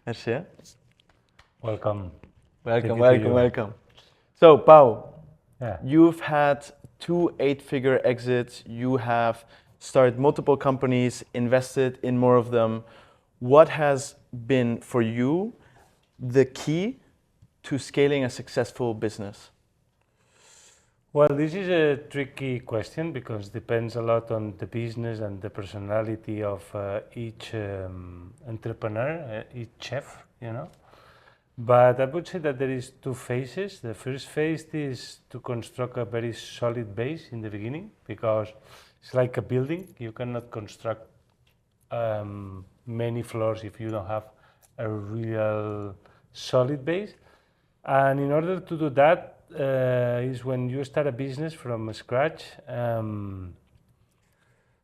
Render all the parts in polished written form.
Merci. Welcome. Welcome. So, Pau, Yeah. you've had 2 8-figure exits. You have started multiple companies, invested in more of them. What has been for you the key to scaling a successful business? Well, this is a tricky question because it depends a lot on the business and the personality of each entrepreneur, each chef, But I would say that there is 2 phases. The first phase is to construct a very solid base in the beginning because it's like a building. You cannot construct many floors if you don't have a real solid base. And in order to do that, is when you start a business from scratch.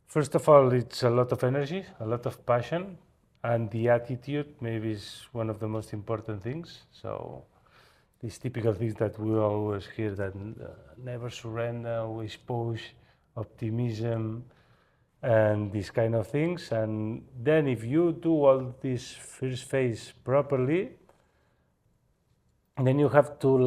First of all, it's a lot of energy, a lot of passion, and the attitude maybe is one of the most important things. So these typical things that we always hear that never surrender, always push, optimism, and these kind of things. And then if you do all this first phase properly, then you have to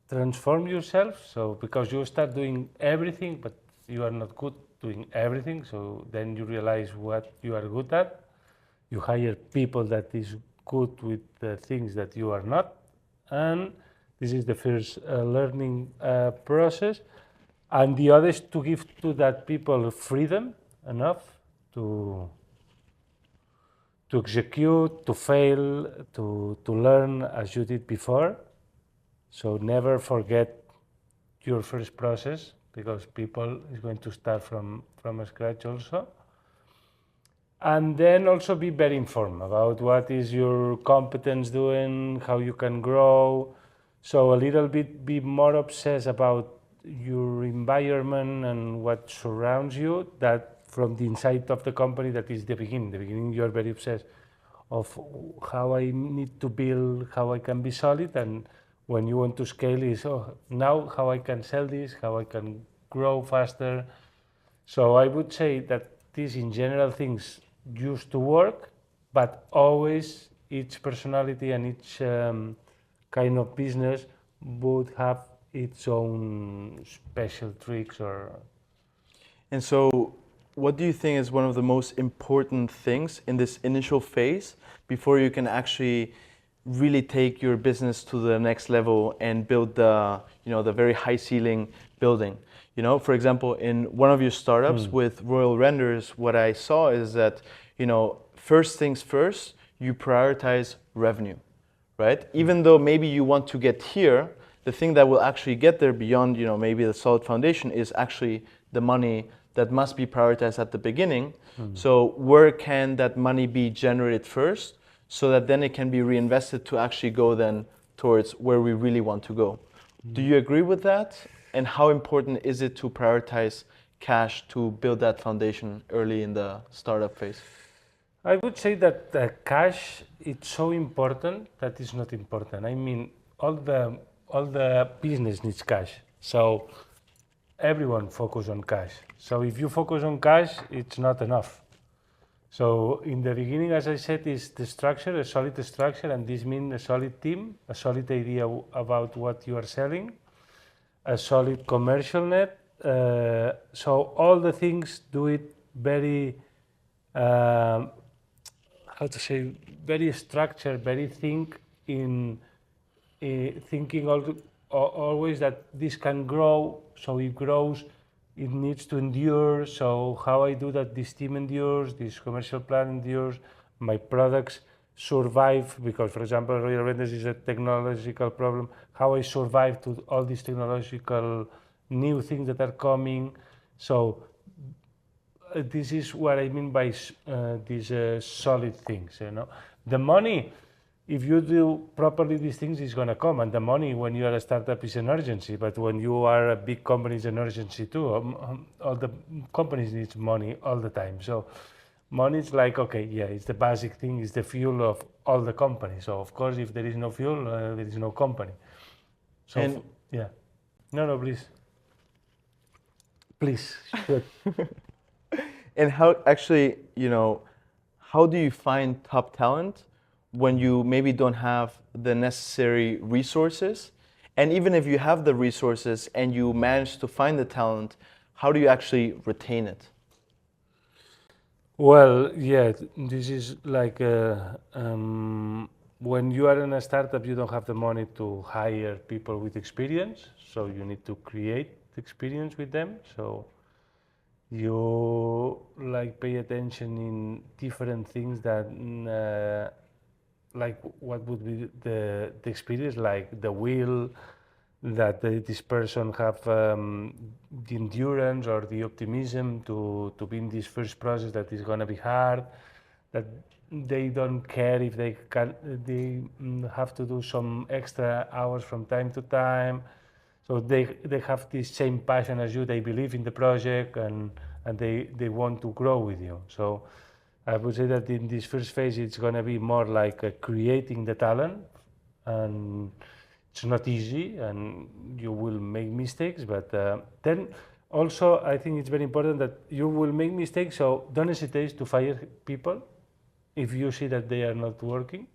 transform yourself. So because you start doing everything, but you are not good doing everything. So then you realize what you are good at. You hire people that is good with the things that you are not. And this is the first learning process. And the other is to give to that people freedom enough to execute, to fail, to learn as you did before. So never forget your first process because people is going to start from scratch also. And then also be very informed about what is your competence doing, how you can grow. So a little bit be more obsessed about your environment and what surrounds you that from the inside of the company that is the beginning. The beginning you are very obsessed of how I need to build, how I can be solid, and when you want to scale is now how I can sell this, how I can grow faster. So I would say that these in general things used to work, but always each personality and each kind of business would have its own special tricks or. And so, what do you think is one of the most important things in this initial phase before you can actually really take your business to the next level and build the very high ceiling building? For example, in one of your startups with Royal Renders, what I saw is that, first things first, you prioritize revenue, right? Even though maybe you want to get here, the thing that will actually get there beyond, maybe the solid foundation is actually the money that must be prioritized at the beginning. So where can that money be generated first so that then it can be reinvested to actually go then towards where we really want to go? Do you agree with that? And how important is it to prioritize cash to build that foundation early in the startup phase? I would say that cash it's so important that it's not important. I mean, all the business needs cash. So everyone focus on cash. So if you focus on cash, it's not enough. So in the beginning, as I said, is the structure, a solid structure, and this means a solid team, a solid idea about what you are selling, a solid commercial net. So all the things do it very, very structured, very thinking always that this can grow. So it grows, it needs to endure. So how I do that, this team endures, this commercial plan endures, my products survive because, for example, Royal Renders is a technological problem. How I survive to all these technological new things that are coming. So this is what I mean by these solid things. The money, if you do properly these things, is going to come. And the money, when you are a startup, is an urgency. But when you are a big company, it's an urgency too. All the companies need money all the time. So money is like, it's the basic thing, it's the fuel of all the companies. So of course, if there is no fuel, there is no company. So yeah. No, please. Please. And how actually, how do you find top talent when you maybe don't have the necessary resources? And even if you have the resources and you manage to find the talent, how do you actually retain it? Well, yeah, this is like when you are in a startup, you don't have the money to hire people with experience, so you need to create experience with them. So you like pay attention in different things that like what would be the experience, like the will that this person have the endurance or the optimism to be in this first process that is going to be hard, that they don't care if they have to do some extra hours from time to time. So they have the same passion as you, they believe in the project, and they want to grow with you. So I would say that in this first phase, it's going to be more like creating the talent, and it's not easy, and you will make mistakes. But then also, I think it's very important that you will make mistakes, so don't hesitate to fire people if you see that they are not working.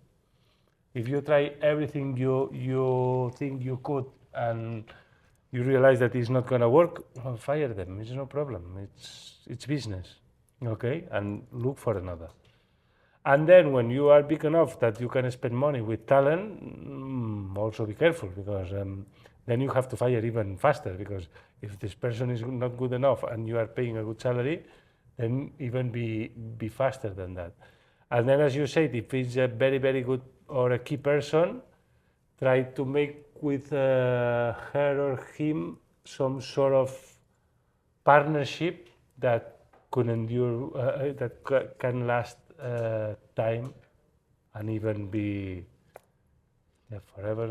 If you try everything you think you could and you realize that it's not going to work, well, fire them. It's no problem. It's business, okay? And look for another. And then when you are big enough that you can spend money with talent, also be careful, because then you have to fire even faster, because if this person is not good enough and you are paying a good salary, then even be faster than that. And then, as you said, if it's a very, very good or a key person, try to make with her or him some sort of partnership that could endure, that can last time and even be forever.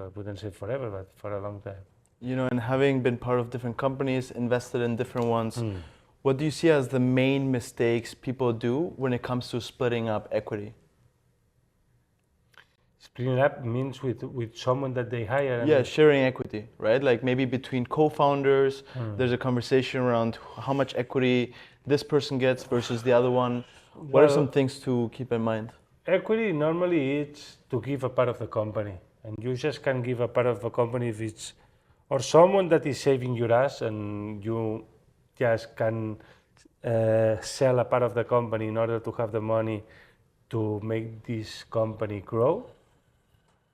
I wouldn't say forever, but for a long time. You know, and having been part of different companies, invested in different ones, what do you see as the main mistakes people do when it comes to splitting up equity? Splitting up means with someone that they hire. Yeah, sharing equity, right? Like maybe between co-founders, there's a conversation around how much equity this person gets versus the other one. What are some things to keep in mind? Equity normally it's to give a part of the company, and you just can give a part of the company if it's or someone that is saving your ass, and you just can sell a part of the company in order to have the money to make this company grow,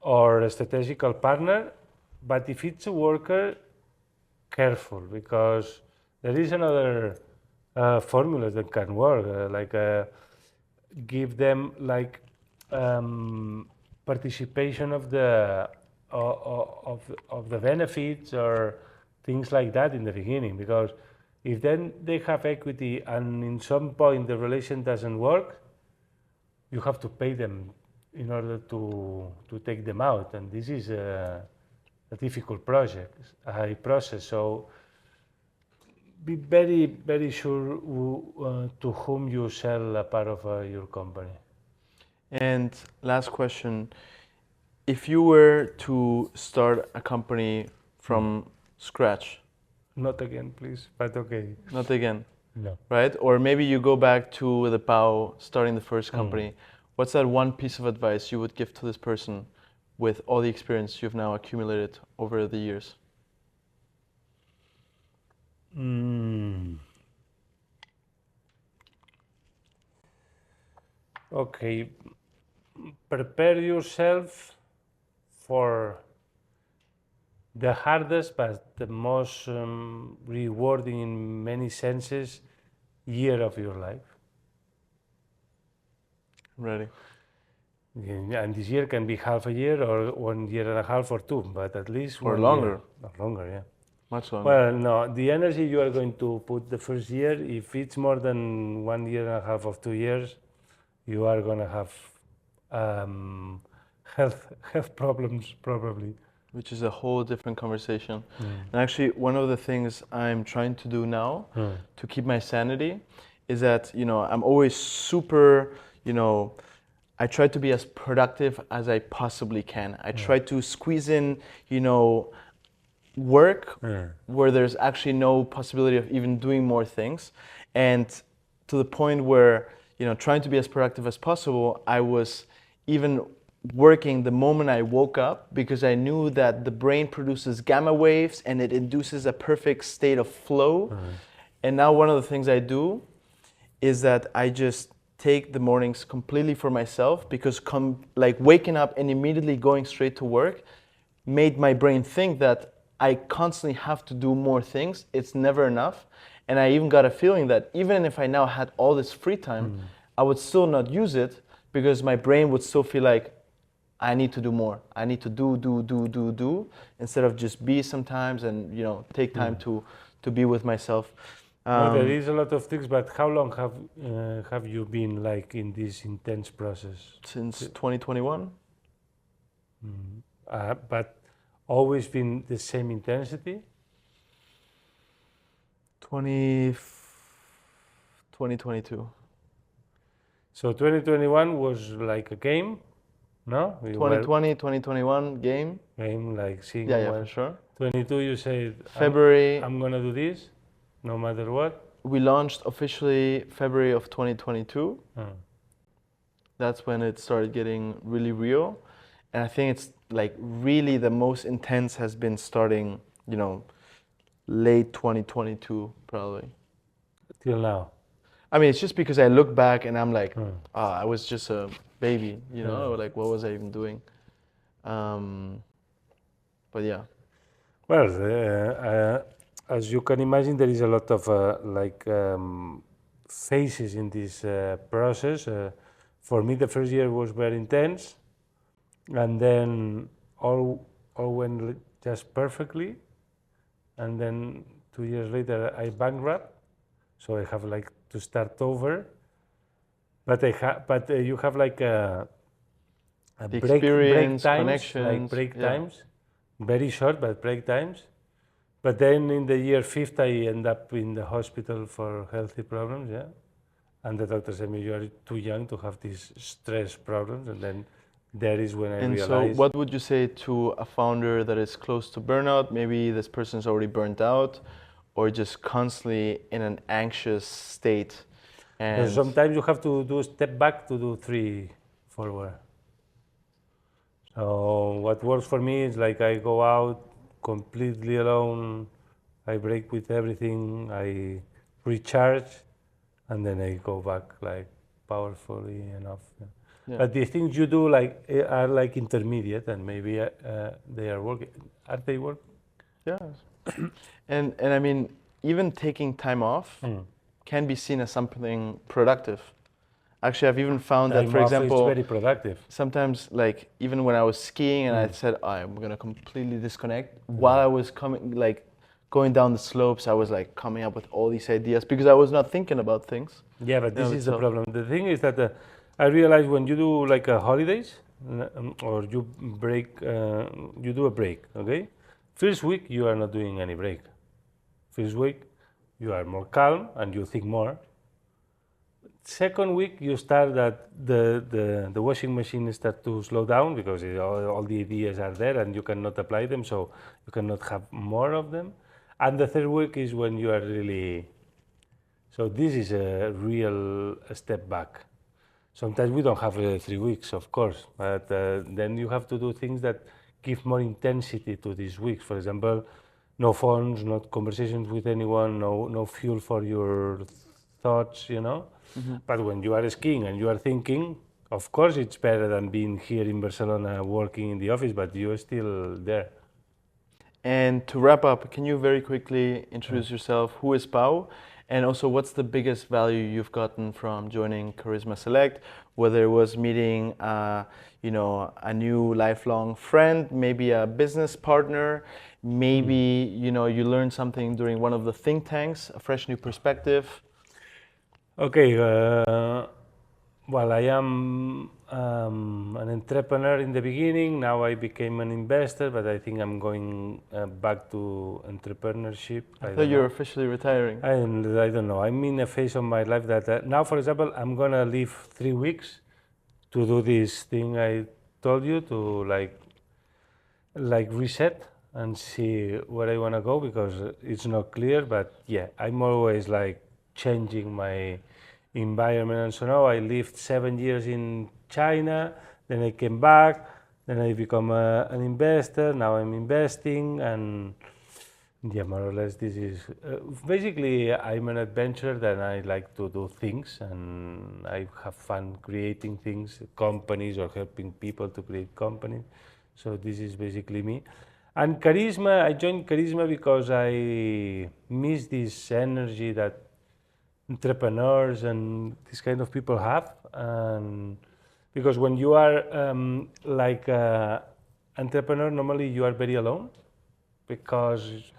or a strategical partner. But if it's a worker, careful, because there is another formula that can work, give them like participation of the benefits or things like that in the beginning, because if then they have equity and in some point the relation doesn't work, you have to pay them in order to take them out, and this is a difficult process. So be very, very sure to whom you sell a part of your company. And last question, if you were to start a company from scratch. Not again, please, but okay. Not again. No. Right? Or maybe you go back to the PAO, starting the first company. What's that one piece of advice you would give to this person with all the experience you've now accumulated over the years? Okay, prepare yourself for the hardest but the most rewarding in many senses year of your life. Ready. Yeah, and this year can be half a year or 1 year and a half or two, but at least Or 1 longer. year. Or longer, yeah. Much longer. Well, no, the energy you are going to put the first year, if it's more than 1 year and a half of 2 years, you are going to have health problems probably. Which is a whole different conversation. And actually, one of the things I'm trying to do now to keep my sanity is that, I'm always super, I try to be as productive as I possibly can. I try to squeeze in, work where there's actually no possibility of even doing more things. And to the point where, trying to be as productive as possible, I was even working the moment I woke up because I knew that the brain produces gamma waves and it induces a perfect state of flow. And now one of the things I do is that I just take the mornings completely for myself because like waking up and immediately going straight to work made my brain think that I constantly have to do more things. It's never enough. And I even got a feeling that even if I now had all this free time, I would still not use it because my brain would still feel like I need to do more. I need to do instead of just be sometimes and take time to be with myself. No, there is a lot of things, but how long have you been like in this intense process? Since 2021. But always been the same intensity? 2022. So 2021 was like a game, no? 2020, 2021 game. Game like seeing Yeah, for sure. 22 you said, February. I'm gonna do this, no matter what. We launched officially February of 2022. That's when it started getting really real. And I think it's like really the most intense has been starting, late 2022 probably. Till now. I mean, it's just because I look back and I'm like, I was just a baby, like what was I even doing? But yeah. Well, as you can imagine, there is a lot of phases in this process. For me, the first year was very intense, and then all went just perfectly. And then 2 years later, I bankrupt, so I have like to start over. But you have like a break times, connections, times, very short, but break times. But then in the year 5th, I end up in the hospital for healthy problems, and the doctor said me, you are too young to have these stress problems, and then that is when I realized. And so what would you say to a founder that is close to burnout? Maybe this person's already burnt out or just constantly in an anxious state. And sometimes you have to do a step back to do 3 forward. So what works for me is like I go out completely alone, I break with everything, I recharge, and then I go back like powerfully enough. Yeah. But the things you do are like intermediate, and maybe they are working. Are they working? Yeah. and I mean, even taking time off can be seen as something productive. Actually, I've even found that, for example, it's very productive. Sometimes, like even when I was skiing and I said, I'm gonna completely disconnect. While I was going down the slopes, I was like coming up with all these ideas because I was not thinking about things. Yeah, but this is the problem. The thing is that I realize when you do like a holidays or you break, you do a break. Okay, first week you are not doing any break. First week you are more calm and you think more. Second week you start that the washing machine start to slow down because all the ideas are there and you cannot apply them, so you cannot have more of them. And the third week is when you are really. So this is a real step back. Sometimes we don't have 3 weeks, of course, but then you have to do things that give more intensity to these weeks. For example, no phones, not conversations with anyone, no fuel for your thoughts, But when you are skiing and you are thinking, of course it's better than being here in Barcelona working in the office, but you are still there. And to wrap up, can you very quickly introduce yourself? Who is Pau? And also, what's the biggest value you've gotten from joining Charisma Select? Whether it was meeting, a new lifelong friend, maybe a business partner, maybe you learned something during one of the think tanks, a fresh new perspective. Okay, well, I am an entrepreneur in the beginning. Now I became an investor, but I think I'm going back to entrepreneurship. I thought you were officially retiring. I don't know. I'm in a phase of my life that now, for example, I'm gonna leave 3 weeks to do this thing I told you, to like reset and see where I wanna go, because it's not clear. But yeah, I'm always like changing my environment. And so now I lived 7 years in China, Then I came back, then I become an investor, now I'm investing, and yeah, more or less this is, basically I'm an adventurer and I like to do things and I have fun creating things, companies or helping people to create companies. So this is basically me. And Charisma, I joined Charisma because I miss this energy that entrepreneurs and this kind of people have. And because when you are like an entrepreneur, normally you are very alone because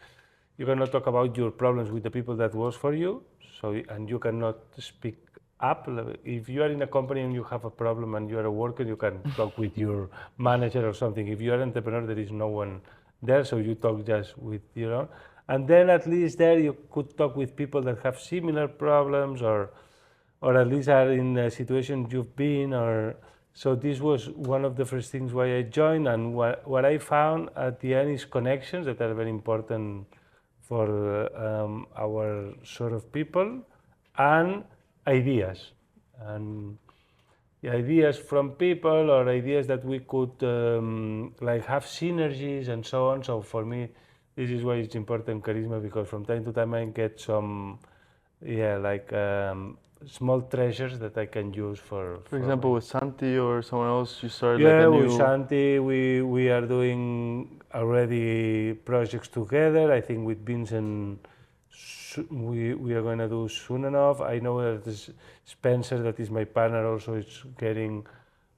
you cannot talk about your problems with the people that work for you. So, and you cannot speak up. If you are in a company and you have a problem and you are a worker, you can talk with your manager or something. If you are an entrepreneur, there is no one there, so you talk just with your own. And then at least there you could talk with people that have similar problems or at least are in a situation you've been. Or so this was one of the first things why I joined. And what I found at the end is connections that are very important for our sort of people, and ideas. And the ideas from people or ideas that we could like have synergies and so on. So for me, this is why it's important Charisma, because from time to time I get some, like small treasures that I can use For example, with Santi or someone else, you started like yeah, a with new. Santi, we are doing already projects together. I think with Vincent, we are going to do soon enough. I know that Spencer, that is my partner, also is getting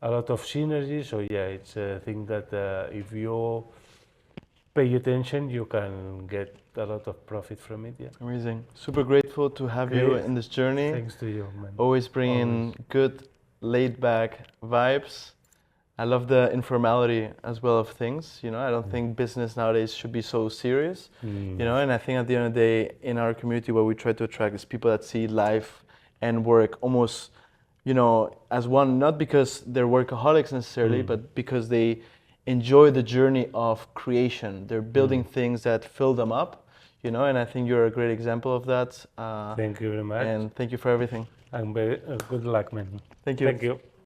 a lot of synergy. So yeah, it's a thing that if you pay attention, you can get a lot of profit from it. Yeah. Amazing. Super grateful to have you Great. in this journey. Thanks to you, man. Always bringing good, laid back vibes. I love the informality as well of things. You know, I don't think business nowadays should be so serious. You know, and I think at the end of the day, in our community, what we try to attract is people that see life and work almost, you know, as one, not because they're workaholics necessarily, but because they enjoy the journey of creation. They're building things that fill them up, you know, and I think you're a great example of that. Thank you very much. And thank you for everything. And good luck, man. Thank you. Thank you.